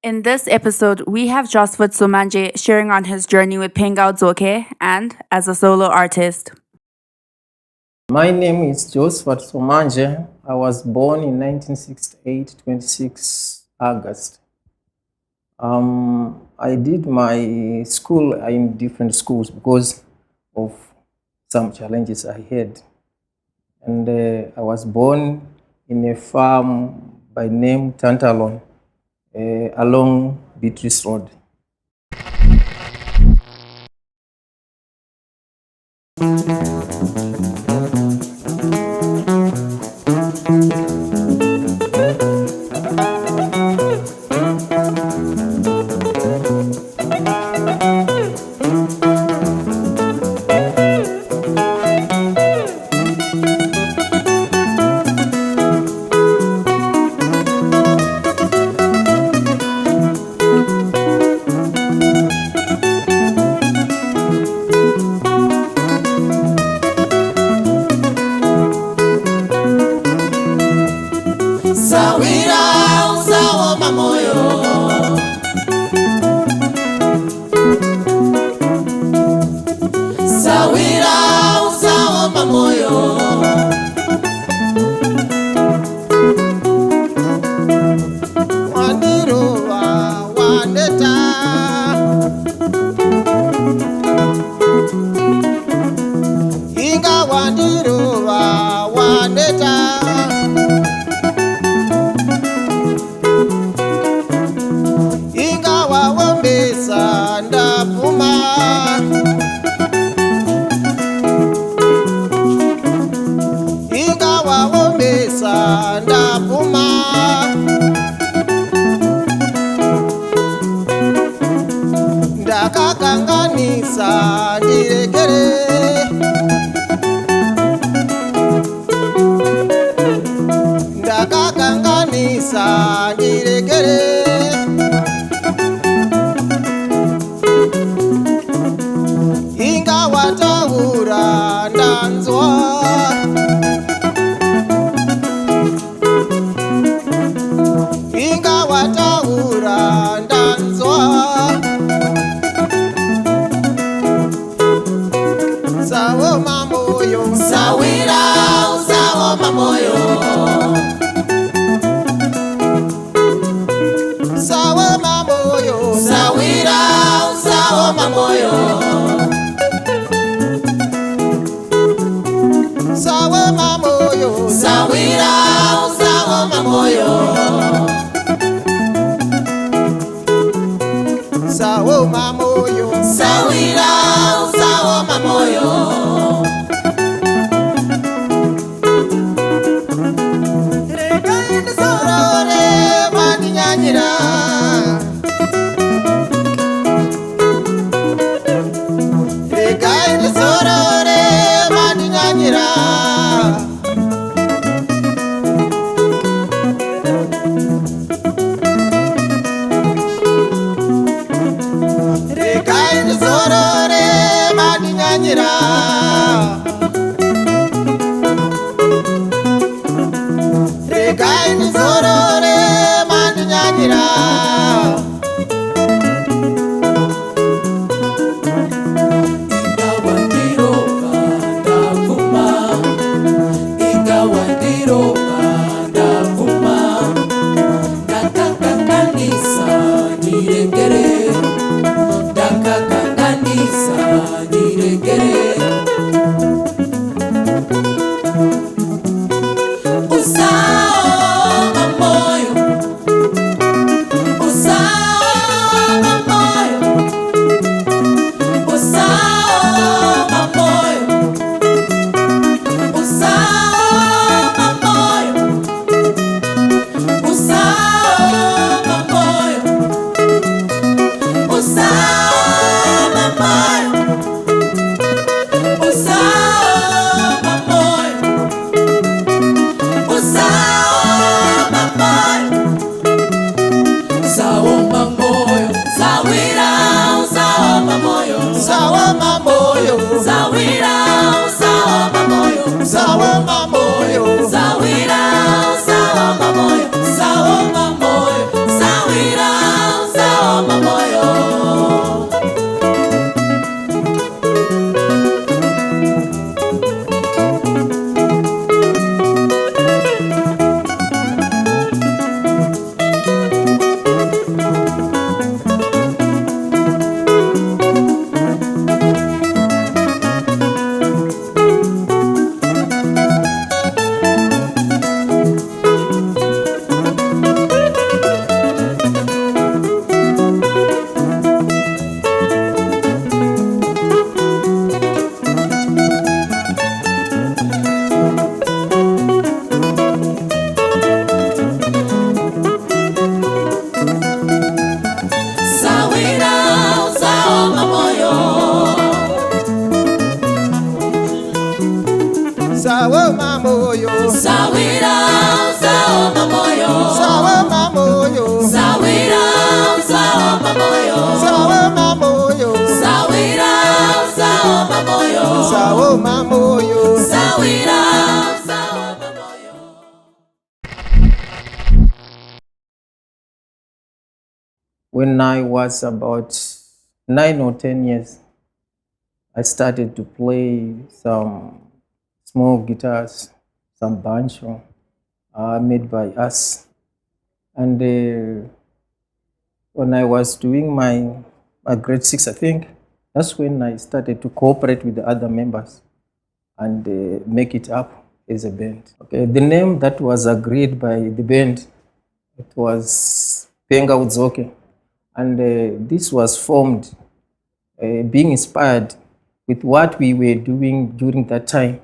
In this episode, we have Josphat Somanje sharing on his journey with Pengaudzoke and as a solo artist. My name is Josphat Somanje. I was born in 1968, 26 August. I did my school in different schools because of some challenges I had. And I was born in a farm by name Tantalon along Beatrice Road. Usaome Moyo. Usaome Moyo. Wandiruwa wandeta. Inga wandiruwa wandeta. Ndakakanganisa ndirekere. Ndakakanganisa ndirekere. Inga wataura ndanzwa. Inga wataura ndanzwa. Usaome Moyo. Usaome Moyo. Usaome Moyo. Usaome Moyo. Usaome Moyo. Usaome Moyo. Usaome Moyo. Usaome Moyo. Regainde sorore maninyanyira. Regainde sorore maninyanyira. Regainde sorore maninyanyira. Regainde sorore maninyanyira. Sawira, Usaome Moyo, Sawira, Usaome Moyo, Usaome Moyo, Sawira, Usaome Moyo, Usaome Moyo, Sawira, Usaome Moyo, Usaome Moyo. Sawira, Usaome Moyo. When I was about 9 or 10 years, I started to play some small guitars, some banjo made by us. And when I was doing my grade 6, I think, that's when I started to cooperate with the other members and make it up as a band. Okay, the name that was agreed by the band, it was Pengaudzoke. And this was formed being inspired with what we were doing during that time.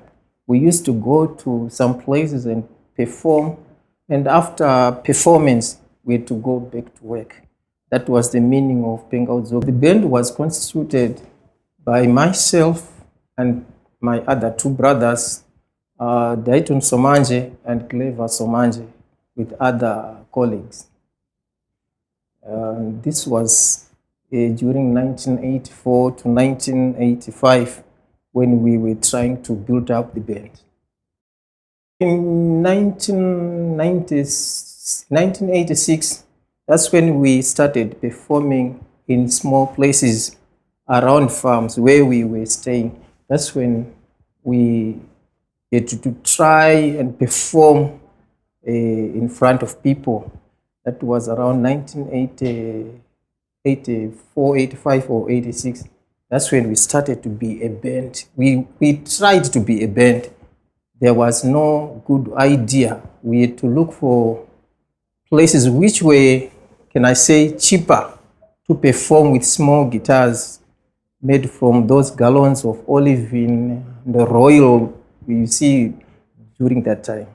We used to go to some places and perform, and after performance, we had to go back to work. That was the meaning of Pengaudzoke. The band was constituted by myself and my other two brothers, Somanje and Clever Somanje, with other colleagues. This was during 1984 to 1985 when we were trying to build up the band. In 1986, that's when we started performing in small places around farms where we were staying. That's when we had to try and perform in front of people. That was around 1984, 85 or 86. That's when we started to be a band. We tried to be a band. There was no good idea. We had to look for places which were, can I say, cheaper to perform with small guitars made from those gallons of olive in the royal you see during that time.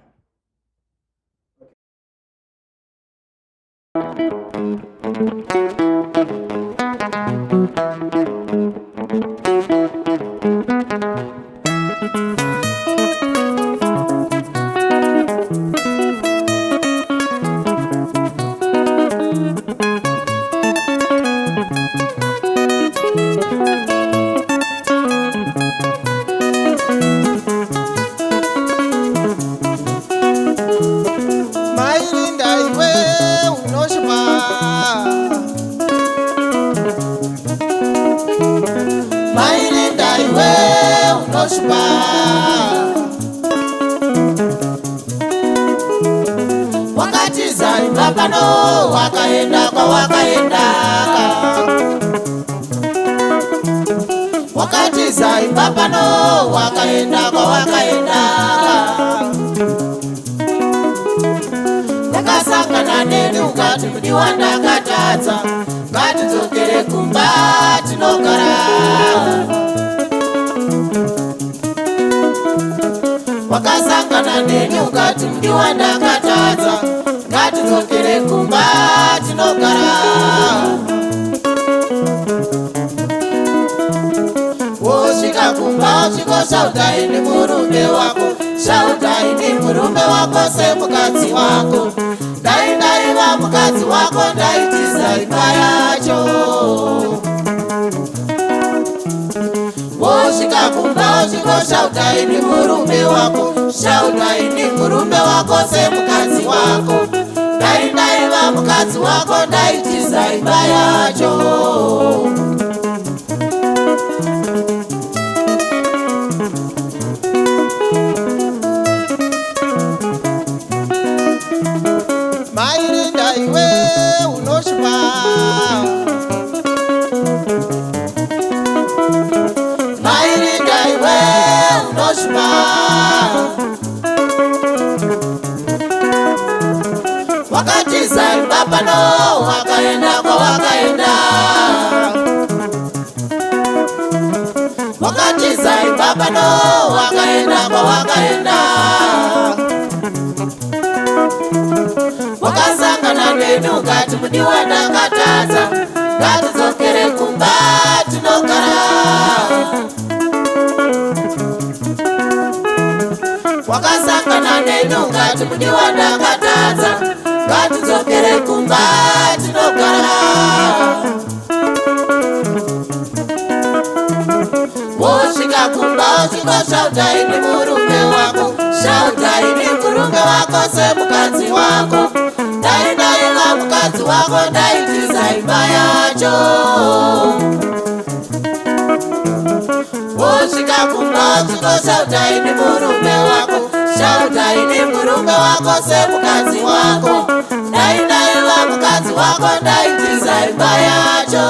Mai Linda iwe unoshpa, Mai Linda iwe unoshpa, wakati zaimba pano wakaenda kwa wakaendaka, wakati zaimba pano wakaenda kwa wakaendaka. Takasangana neni ukati mudiwa ndakatadza, ngatidzokere kumba tinogara. Wakasangana neni ukati mudiwa ndakatadza, ngatidzokere kumba tinogara. Wosvika kumba uchingoshaudai nemurume wako, shaudai nemurume wako semukadzi wako. Dai ndaiva mukadzi wako ndaitiza imba yacho. Wosvika kumba uchingoshaudai nemurume wako, shaudai nemurume wako semukadzi wako. Dai ndaiva mukadzi wako ndaitiza imba yacho. Mai Linda iwe unoshpa, Mai Linda iwe unoshpa, wakati zaimba pano wakaenda kwa wakaenda, wakati zaimba pano wakaenda kwa wakaenda. Wakasangana neni ukati mudiwa ndakatadza, ngatidzokere kumba tinogara. wakasangana nenu ngati mudiwa ndakatadza ngatidzokere kumba tinogara wosvika kumba uchingosvauta ini murume wako svauta ini murume wako semukadzi wako dai ndaiva mukadzi wako ndaitiza imba yacho wosvika kumba uchingosvauta ini murume wako svauta ini murume wako semukadzi wako dai ndaiva mukadzi wako ndaitiza imba yacho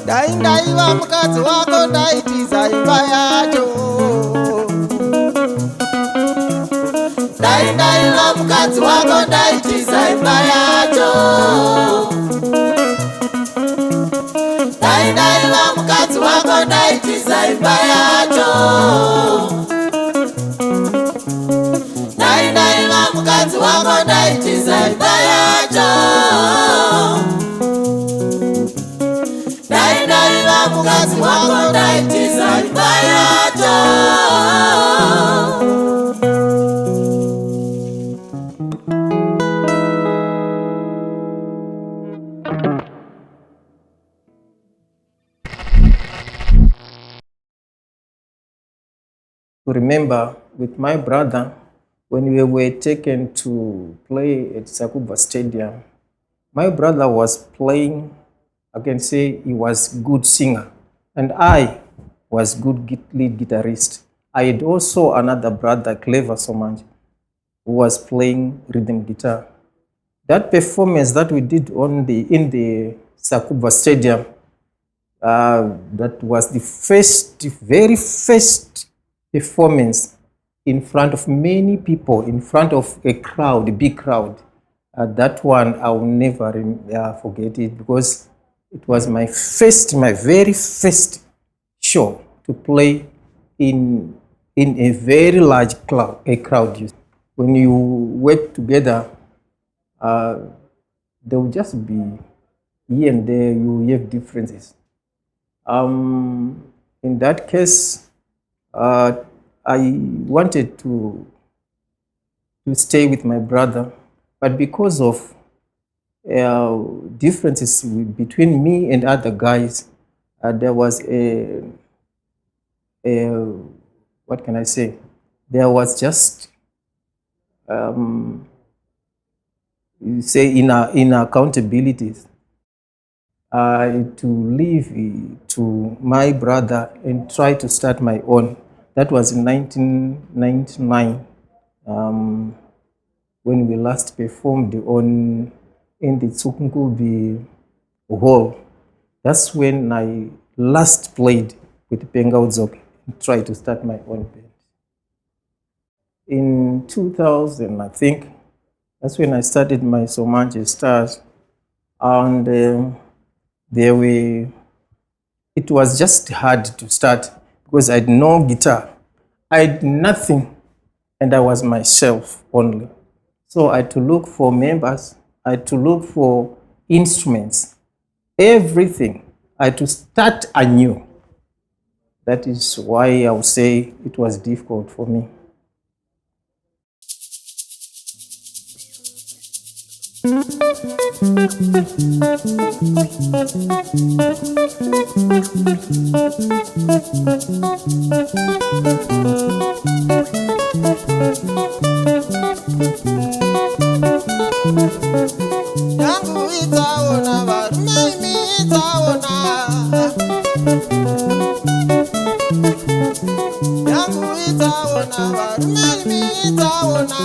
dai ndaiva mukadzi wako ndaitiza imba yacho dai ndaiva mukadzi wako ndaitiza imba yacho dai ndaiva mukadzi wako ndaitiza imba yacho dai ndaiva mukadzi wako ndaitiza imba yacho mukadzi wako ndaitiza imba yacho To remember with my brother when we were taken to play at Sakuba Stadium, my brother was playing. I can say he was good singer, and I was good lead guitarist. I had also another brother, Clever Somanje, who was playing rhythm guitar. That performance that we did in the Sakuba Stadium, that was the very first performance in front of many people, in front of a crowd, a big crowd. That one I will never forget it, because it was my very first show to play in a very large crowd. When you work together, there will just be here and there you have differences. In that case, I wanted to stay with my brother, but because of differences between me and other guys, there was what can I say? There was just you say inaccountabilities. To leave to my brother and try to start my own. That was in 1999 when we last performed in the Tsukungubi hall. That's when I last played with Pengaudzoke and tried to start my own band. In 2000, I think, that's when I started my Somanje Stars. And it was just hard to start because I had no guitar. I had nothing, and I was myself only. So I had to look for members. I had to look for instruments, everything. I had to start anew. That is why I would say it was difficult for me. Yangu itaona varume imi itaona. Yangu itaona varume imi itaona.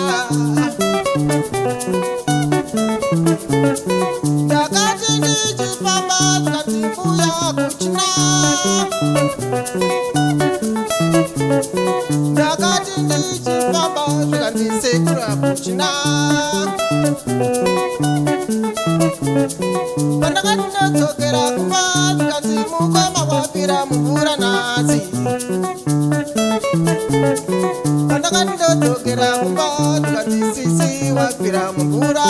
Takati ndichifamba tikatibuya kuchina. Takati ndichifamba tikandisekura kuchina. Pandakati ndadzokera kumba tikati mukoma wapira mvura nhasi. Pandakati ndadzokera kumba tikati sisi wapira mvura.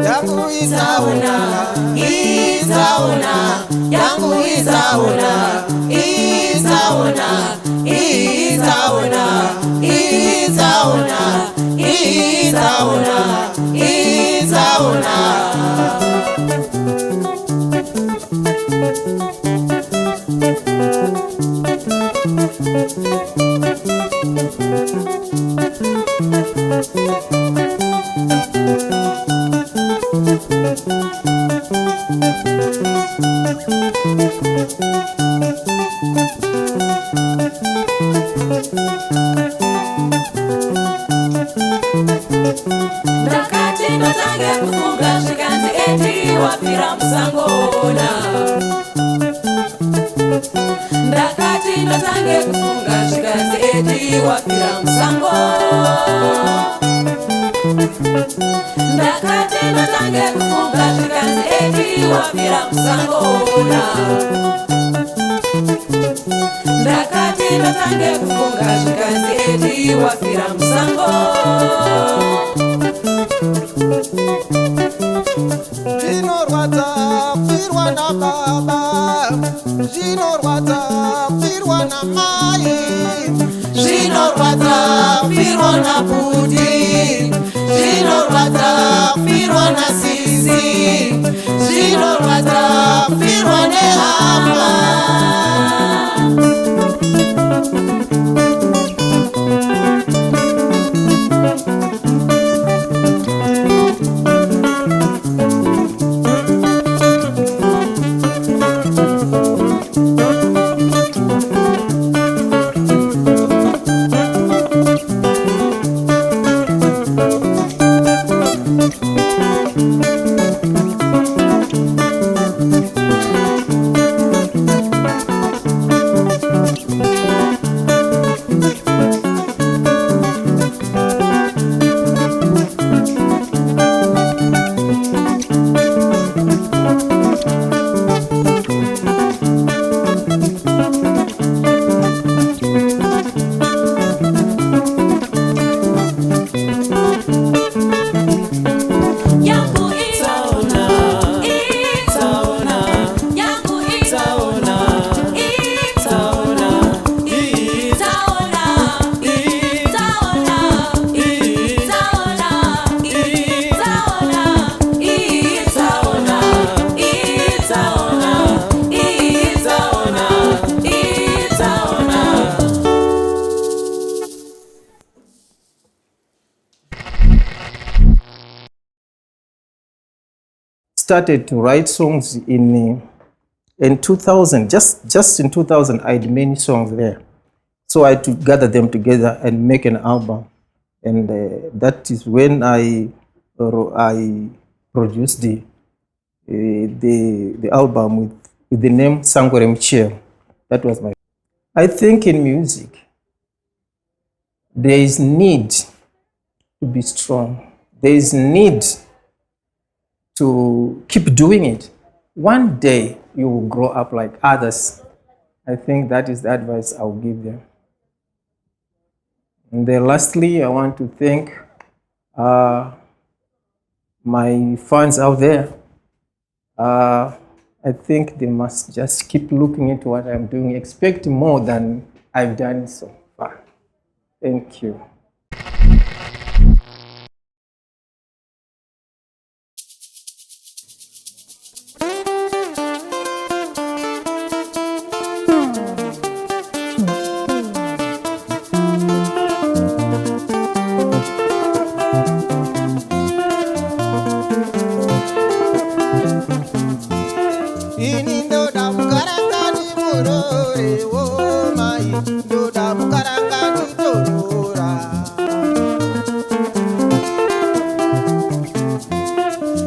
Yangu izaona, izaona, yangu izaona, izaona, izaona, izaona, izaona, izaona. Ndakati ndotange kufunga zvikanzi eti wapfira musangona. Ndakati ndotange kufunga zvikanzi eti wapfira musango. Ndakati ndotange kufunga zvikanzi eti wapfira musangona. Ndakati ndotange kufunga zvikanzi eti wapfira musango. Zvinorwadza kupfirwa nababa, zvinorwadza kupfirwa namai, Zvinorwadza kupfirwa nabuti, zvinorwadza kupfirwa nasisi, zvinorwadza kupfirwa nehama. Started to write songs in 2000. Just in 2000, I had many songs there. So I had to gather them together and make an album. And that is when I produced the album with the name Sangore Mchel. That was my. I think in music, there is need to be strong. There is need to keep doing it. One day you will grow up like others. I think that is the advice I will give them. And then lastly, I want to thank my fans out there, I think they must just keep looking into what I'm doing, expect more than I've done so far. Thank you. Ini ndoda Mukaranga ni murore, oh mai, ndoda Mukaranga ni torora.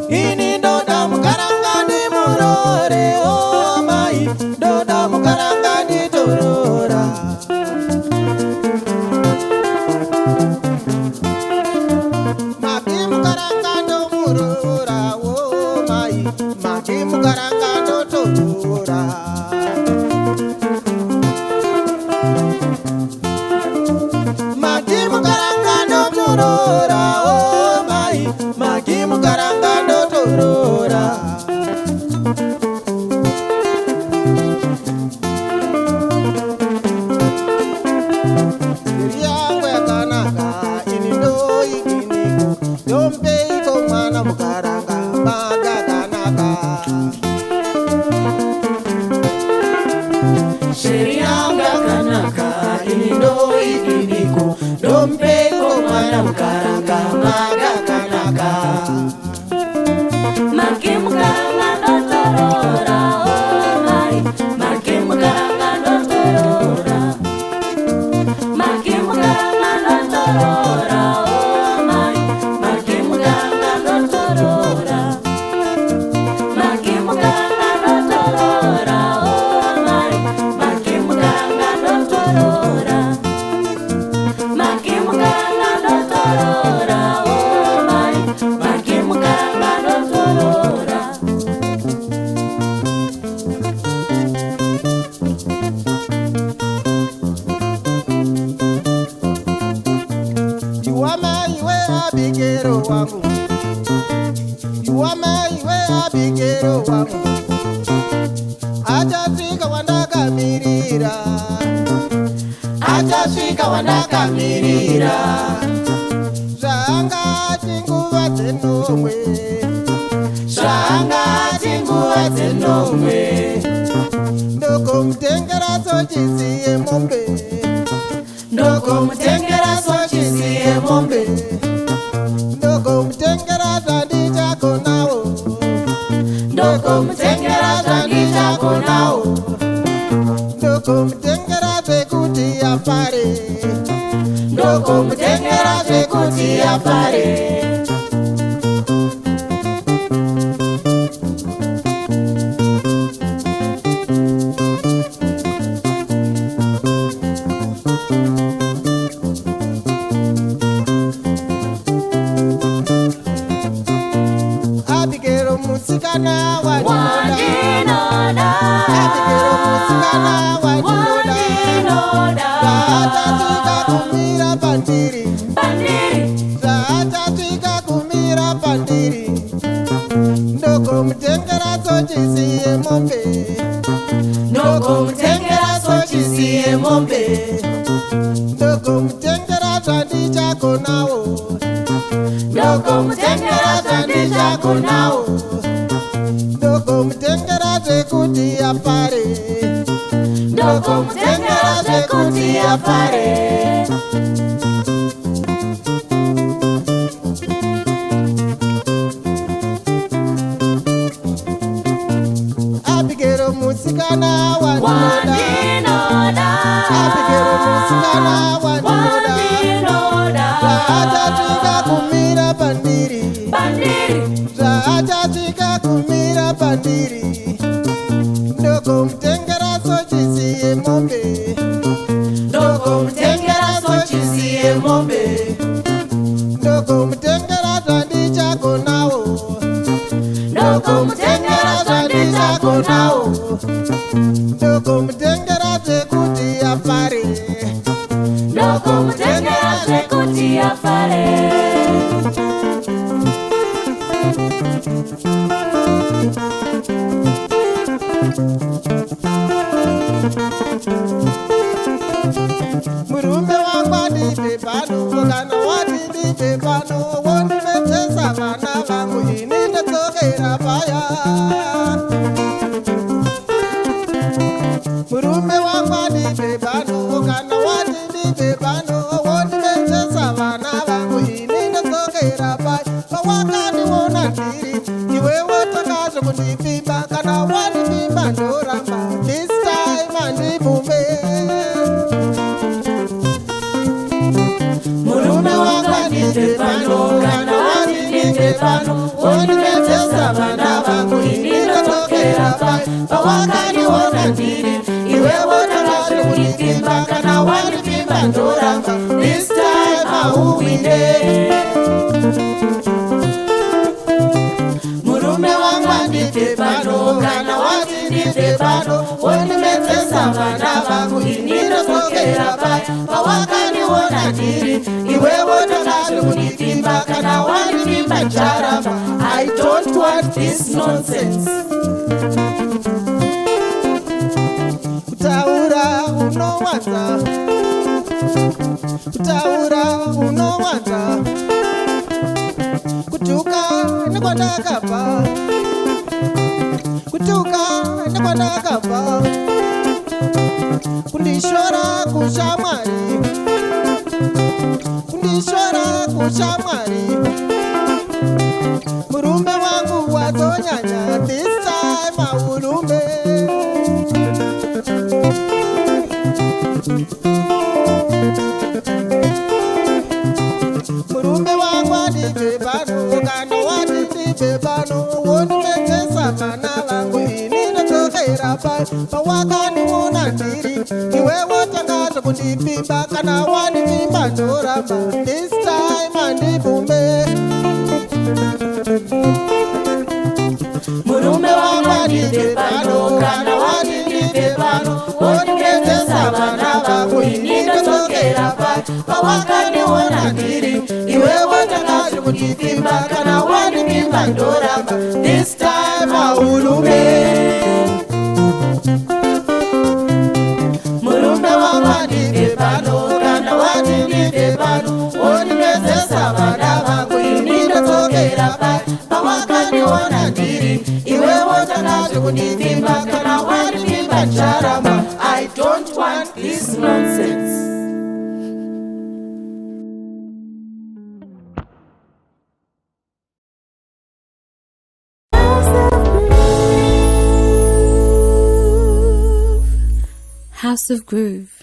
Ini ndoda Mukaranga ni murore, oh mai, ndoda Mukaranga ni torora. Maki Mukaranga ndo murora, oh mai, maki Mukaranga ndo torora. Maki Mukaranga ndo torora, oh mai, maki Mukaranga ndo torora. Yangu yakanaka ini ndo ikiniko yombe iko mwana Mukaranga magakanaka. Sheria yakanaka ini ndo ikiniko dompeko mwana Mukaranga magakanaka. Make Mukaranga ndo torora, oh mai, make Mukaranga ndo torora. Make Mukaranga ndo torora, oh mai, make Mukaranga ndo torora. Make Mukaranga ndo torora, oh mai, make Mukaranga ndo torora. Make Mukaranga ndo torora, oh mai, make Mukaranga ndo torora. Iwama iwe abigero wangu, Iwama iwe abigero wangu, achasvika wandakamirira, achasvika wandakamirira. Zvanga chinguva dzenomwe, zvanga chinguva dzenomwe. Ndokomutengera Sochisi yemombe, ndokomutengera Sochisi yemombe. Ndokomutengera zvandichakonawo, ndokomutengera zvandichakonawo. Ndokomutengera zvekuti afare, ndokomutengera zvekuti afare. Abigero musikana wandinoda, Abigero musikana wandinoda. Zvaachatsvika kumira pandiri, zvaachatsvika kumira pandiri. Ndokomutengera Sochisi yemombe, ndokomutengera Sochisi yemombe. Ndokomutengera zvandichakonawo, ndokomutengera zvandichakonawo. Ndokomutengera zvekuti afare, ndokomutengera zvekuti afare. Abigero musikana wandinoda, Abigero musikana wandinoda. Zvaachatsvika kumira pandiri, zvaachatsvika kumira pandiri. Ndokomutengera Sochisi yemombe, ndokomutengera Sochisi yemombe. Ndokomutengera zvandichakonawo, ndokomutengera zvandichakonawo. Ndokomutengera zvekuti afare, ndokomutengera zvekuti afare. Murume wangwadi bebano, kana wadi bebano, woni metesa vana vangu ini ndadzokera paya. Murume wangwadi bebano, kana wadi bebano, woni metesa vana vangu ini ndadzokera paya. Pawakaniona ndiri, iwewe takazo kundipimba, kana wandipimba ndoramba. This time andibumbe. Murume wangwadi bebano, kana wadi bebano, woni metesa vana vangu ini ndadzokera paya. Pawakaniona ndiri, iwewe takazo kundipimba, kana wandipimba ndoramba. This time auwine. Murume wangwadi bebano, kana wadi bebano, woni metesa vana vangu ini ndadzokera paya. Pawakaniona ndiri, iwewe takazo kundipimba, kana wandipimba ndoramba. I don't want this nonsense. Kutaura unowadza, kutaura unowadza, kutuka nekwandakabva, kutuka nekwandakabva, kundishora kushamwari, kundishora kushamwari. Murume wangu wazonyanya, this time Hawulume. Murume wangwadi bebano, kana wadi bebano, woni metesa vana vangu ini ndadzokera paya. Pawakaniona ndiri, iwewe takazo kundipimba, kana wandipimba ndoramba. This time andibumbe. Murume wangwadi bebano, kana wadi bebano, woni metesa vana vangu ini ndadzokera paya. Pawakaniona ndiri, iwewe takazo kundipimba, kana wandipimba ndoramba. This time Hawulume. Murume wangwadi bebano, kana wadi bebano, woni metesa vana vangu ini ndadzokera paya. Pawakaniona ndiri, iwewe takazo kundipimba, kana wandipimba ndoramba. I don't want this nonsense. House of Groove.